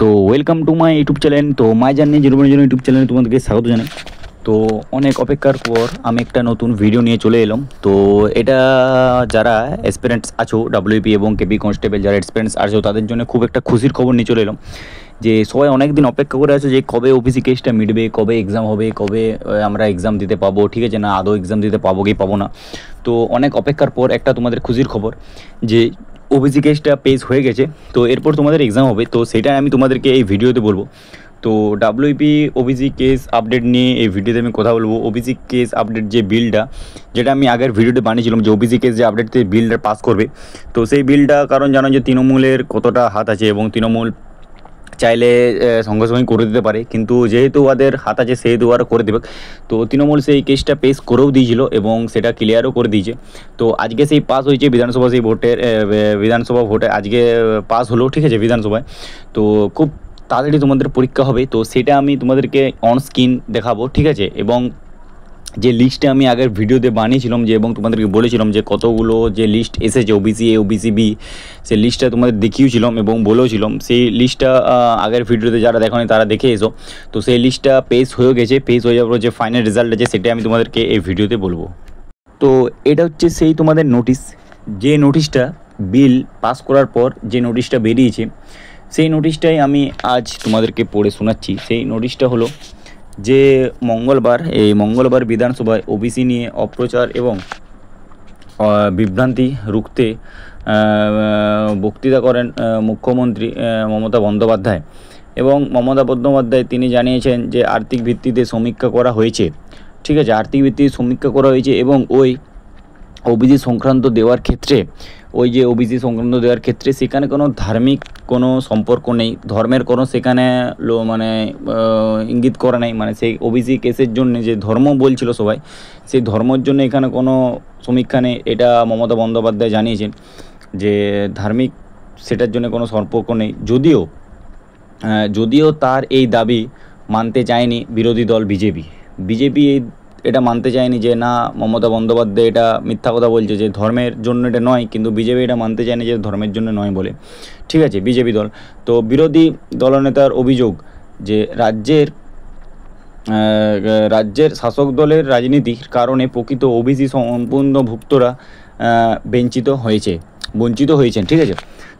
তো welcome to my YouTube channel. তো my journey জীবনের জন্য ইউটিউব চ্যানেলে তোমাদেরকে স্বাগত জানাই। তো অনেক অপেক্ষার পর আমি একটা নতুন ভিডিও নিয়ে চলে এলাম। তো এটা যারা এক্সপিরিয়েন্স আছো ডাব্লিউপি এবং কেপি কনস্টেবল যারা এক্সপিরিয়েন্স আছো তাদের জন্য খুব একটা খুশির খবর নিয়ে চলে এলাম যে সবাই অনেক দিন অপেক্ষা করে আছে যে কবে ওবিসি কেসটা মিটবে, কবে এক্সাম হবে, কবে আমরা এক্সাম দিতে পাবো, ঠিক আছে না আদৌ এক্সাম দিতে পাবো কি পাবো না। তো অনেক অপেক্ষার পর একটা তোমাদের খুশির খবর যে ওবিসি কেসটা পেশ হয়ে গেছে। তো এরপর তোমাদের এক্সাম হবে, তো সেটা আমি তোমাদেরকে এই ভিডিওতে বলবো। তো ডাব্লিউপি ওবিসি কেস আপডেট নিয়ে এই ভিডিওতে আমি কথা বলবো। ওবিসি কেস আপডেট যে বিলটা, যেটা আমি আগের ভিডিওতে বানিয়েছিলাম যে ওবিসি কেস যে আপডেট বিলটা পাস করবে, তো সেই বিলটা কারণ জানো যে তৃণমূলের কতটা হাত আছে এবং তৃণমূল চাইলে সঙ্গে সঙ্গে করে দিতে পারে, কিন্তু যেহেতু ওদের হাত আছে সেহেতু ওরা করে দেবে। তো তৃণমূল সেই কেসটা পেশ করেও দিয়েছিল এবং সেটা ক্লিয়ারও করে দিয়েছে। তো আজকে সেই পাস হয়েছে বিধানসভা, সেই ভোটের বিধানসভা ভোটে আজকে পাস হলো, ঠিক আছে বিধানসভায়। তো খুব তাড়াতাড়ি তোমাদের পরীক্ষা হবে, তো সেটা আমি তোমাদেরকে অন স্ক্রিন দেখাবো, ঠিক আছে। এবং যে লিস্টটা আমি আগের ভিডিওতে বানিয়েছিলাম যে এবং তোমাদেরকে বলেছিলাম যে কতগুলো যে লিস্ট এসেছে ওবিসি এ ওবিসি বি, সেই লিস্টটা তোমাদের দেখিয়েছিলাম এবং বলেওছিলাম। সেই লিস্টটা আগের ভিডিওতে যারা দেখোনি তারা দেখে এসো। তো সেই লিস্টটা পেশ হয়ে গেছে, পেশ হয়ে যাওয়ার যে ফাইনাল রেজাল্ট আছে সেটা আমি তোমাদেরকে এই ভিডিওতে বলবো। তো এটা হচ্ছে সেই তোমাদের নোটিশ, যে নোটিশটা বিল পাস করার পর যে নোটিশটা বেরিয়েছে, সেই নোটিশটাই আমি আজ তোমাদেরকে পড়ে শোনাচ্ছি। সেই নোটিশটা হলো যে মঙ্গলবার বিধানসভায় ওবিসি নিয়ে অপপ্রচার এবং বিভ্রান্তি রুখতে বক্তৃতা করেন মুখ্যমন্ত্রী মমতা বন্দ্যোপাধ্যায়। এবং মমতা বন্দ্যোপাধ্যায় তিনি জানিয়েছেন যে আর্থিক ভিত্তিতে সমীক্ষা করা হয়েছে, ঠিক আছে, আর্থিক ভিত্তিতে সমীক্ষা করা হয়েছে এবং ওবিসি সংক্রান্ত দেওয়ার ক্ষেত্রে সেখানে কোনো ধার্মিক কোনো সম্পর্ক নেই, ধর্মের কোনো সেখানে ইঙ্গিত করা নেই। মানে সেই ওবিসি কেসের জন্য যে ধর্ম বলছিল সবাই, সেই ধর্মের জন্য এখানে কোনো সমীক্ষা নেই, এটা মমতা বন্দ্যোপাধ্যায় জানিয়েছেন যে ধার্মিক সেটার জন্য কোনো সম্পর্ক নেই। যদিও তার এই দাবি মানতে চায়নি বিরোধী দল বিজেপি এটা মানতে চায়নি যে না মমতা বন্দ্যোপাধ্যায় এটা মিথ্যা কথা বলছে, যে ধর্মের জন্য এটা নয়, কিন্তু বিজেপি এটা মানতে চায়নি যে ধর্মের জন্য নয় বলে, ঠিক আছে বিজেপি দল। তো বিরোধী দলনেতার অভিযোগ যে রাজ্যের শাসক দলের রাজনীতির কারণে প্রকৃত ওবিসি সম্পূর্ণভুক্তরা বঞ্চিত হয়েছেন, ঠিক আছে।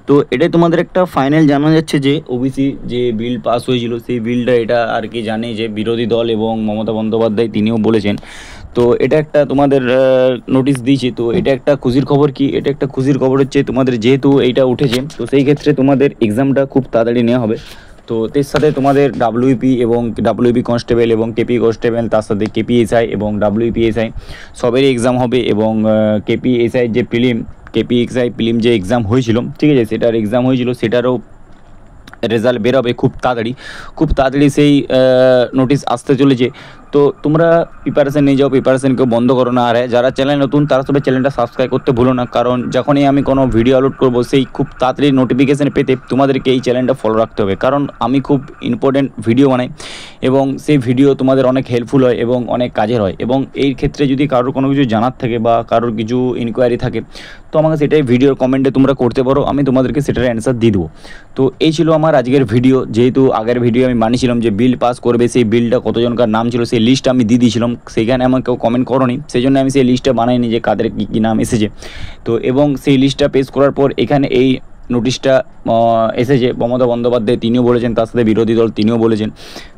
তো এটাই তোমাদের একটা ফাইনাল জানা যাচ্ছে যে ওবিসি যে বিল পাস হয়েছিল সেই বিলটা এটা আর কি জানে যে বিরোধী দল এবং মমতা বন্দ্যোপাধ্যায় তিনিও বলেছেন। তো এটা একটা তোমাদের নোটিশ দিয়েছে। তো এটা একটা খুশির খবর, কি এটা একটা খুশির খবর হচ্ছে তোমাদের যেহেতু এইটা উঠেছে, তো সেই ক্ষেত্রে তোমাদের এক্সামটা খুব তাড়াতাড়ি নেওয়া হবে। তো এর সাথে তোমাদের ডাব্লিউপি কনস্টেবল এবং কেপি কনস্টেবল, তার সাথে কেপিএসআই এবং ডাব্লিউপিএসআই সবেরই এক্সাম হবে। এবং কেপিএসআই যে কেপিএসআই প্রিলিম যে এক্সাম হয়েছিল, ঠিক আছে, সেটার এক্সাম হয়েছিল সেটারও রেজাল্ট বেরোবে খুব তাড়াতাড়ি সেই নোটিশ আসতে চলেছে। তো তোমরা প্রিপারেশান নিয়ে যাও, প্রিপারেশানকেও বন্ধ করো না। আর যারা চ্যানেল নতুন তারা সবাই চ্যানেলটা সাবস্ক্রাইব করতে ভুলো না, কারণ যখনই আমি কোনো ভিডিও আপলোড করবো সেই খুব তাড়াতাড়ি নোটিফিকেশান পেতে তোমাদেরকে এই চ্যানেলটা ফলো রাখতে হবে, কারণ আমি খুব ইম্পর্টেন্ট ভিডিও বানাই এবং সেই ভিডিও তোমাদের অনেক হেল্পফুল হয় এবং অনেক কাজের হয়। এবং এই ক্ষেত্রে যদি কারোর কোনো কিছু জানার থাকে বা কারোর কিছু ইনকোয়ারি থাকে তো আমাকে সেটাই ভিডিওর কমেন্টে তোমরা করতে পারো, আমি তোমাদেরকে সেটার অ্যান্সার দিয়ে দেবো। তো এই ছিল আমার আজকের ভিডিও। যেহেতু আগের ভিডিও আমি বানিয়েছিলাম যে বিল পাস করবে, সেই বিলটা কতজনকার নাম ছিল সেই লিস্ট আমি দিয়ে দিয়েছিলাম, সেখানে আমার কেউ কমেন্ট করোনি, সেই জন্য আমি সেই লিস্টটা বানাইনি যে কাদের কী কী নাম এসেছে। তো এবং সেই লিস্টটা পেশ করার পর এখানে এই নোটিশটা এসেছে, মমতা বন্দ্যোপাধ্যায় তিনিও বলেছেন, তার সাথে বিরোধী দল তিনিও বলেছেন।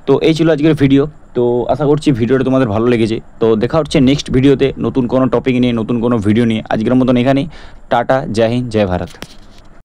তো এই ছিল আজকের ভিডিও। তো আশা করছি ভিডিওটা তোমাদের ভালো লেগেছে। তো দেখা হচ্ছে নেক্সট ভিডিওতে নতুন কোনো টপিক নিয়ে, নতুন কোনো ভিডিও নিয়ে। আজকের মতন এখানেই টাটা, জয় হিন্দ, জয় ভারত।